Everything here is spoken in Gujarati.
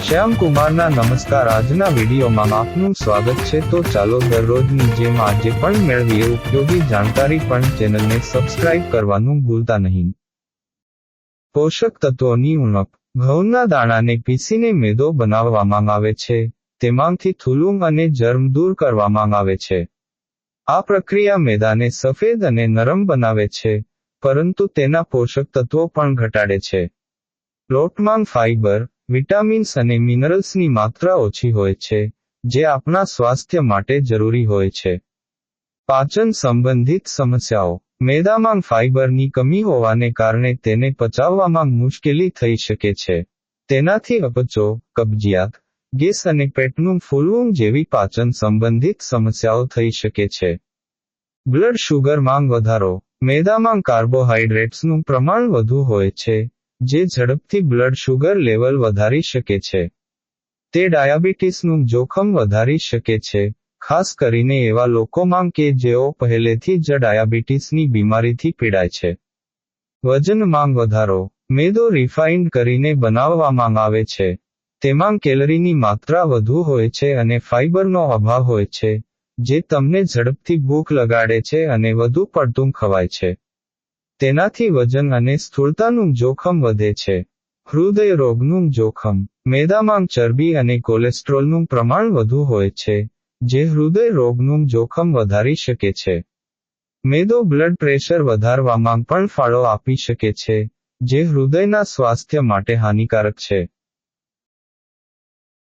શ્યામકુમારના નમસ્કાર. આજના વિડીયોમાં આપનું સ્વાગત છે. તો ચાલો દરરોજની જેમ આજે પણ મેળવીએ ઉપયોગી જાણકારી, પણ ચેનલને સબસ્ક્રાઇબ કરવાનું ભૂલતા નહીં. પોષક તત્વોની ઉણપ. ઘઉંના દાણાને પીસીને મેદો બનાવવામાં આવે છે. તેમાંથી થૂલું અને જર્મ દૂર કરવામાં આવે છે. આ પ્રક્રિયા મેદાને સફેદ અને નરમ બનાવે છે, પરંતુ તેના પોષક તત્વો પણ ઘટાડે છે. લોટમાં ફાઇબર, વિટામિન્સ અને મિનરલ્સની માત્રા ઓછી હોય છે, જે આપણા સ્વાસ્થ્ય માટે જરૂરી હોય છે. પાચન સંબંધિત સમસ્યાઓ. મેદામાં ફાઇબરની કમી હોવાને કારણે તેને પચાવવામાં મુશ્કેલી થઈ શકે છે. તેનાથી અપચો, કબજિયાત, ગેસ અને પેટનું ફૂલવું જેવી પાચન સંબંધિત સમસ્યાઓ થઈ શકે છે. બ્લડ શુગરમાં વધારો. મેદામાં કાર્બોહાઈડ્રેટ્સનું પ્રમાણ વધુ હોય છે, જે ઝડપથી બ્લડ શુગર લેવલ વધારી શકે છે. તે ડાયાબિટીસનું જોખમ વધારી શકે છે, ખાસ કરીને એવા લોકોમાં કે જેઓ પહેલેથી જ ડાયાબિટીસની બીમારીથી પીડાય છે. વજનમાં વધારો. મેદો રિફાઇન્ડ કરીને બનાવવામાં આવે છે. તેમાં કેલરીની માત્રા વધુ હોય છે અને ફાઇબરનો અભાવ હોય છે, જે તમને ઝડપથી ભૂખ લગાડે છે અને વધુ પડતું ખવાય છે. તેનાથી વજન અને સ્થૂળતાનું જોખમ વધે છે. હૃદય રોગનું જોખમ. મેદામાં ચરબી અને કોલેસ્ટ્રોલનું પ્રમાણ વધુ હોય છે, જે હૃદય રોગનું જોખમ વધારી શકે છે. મેદો બ્લડ પ્રેશર વધારવામાં પણ ફાળો આપી શકે છે, જે હૃદયના સ્વાસ્થ્ય માટે હાનિકારક છે.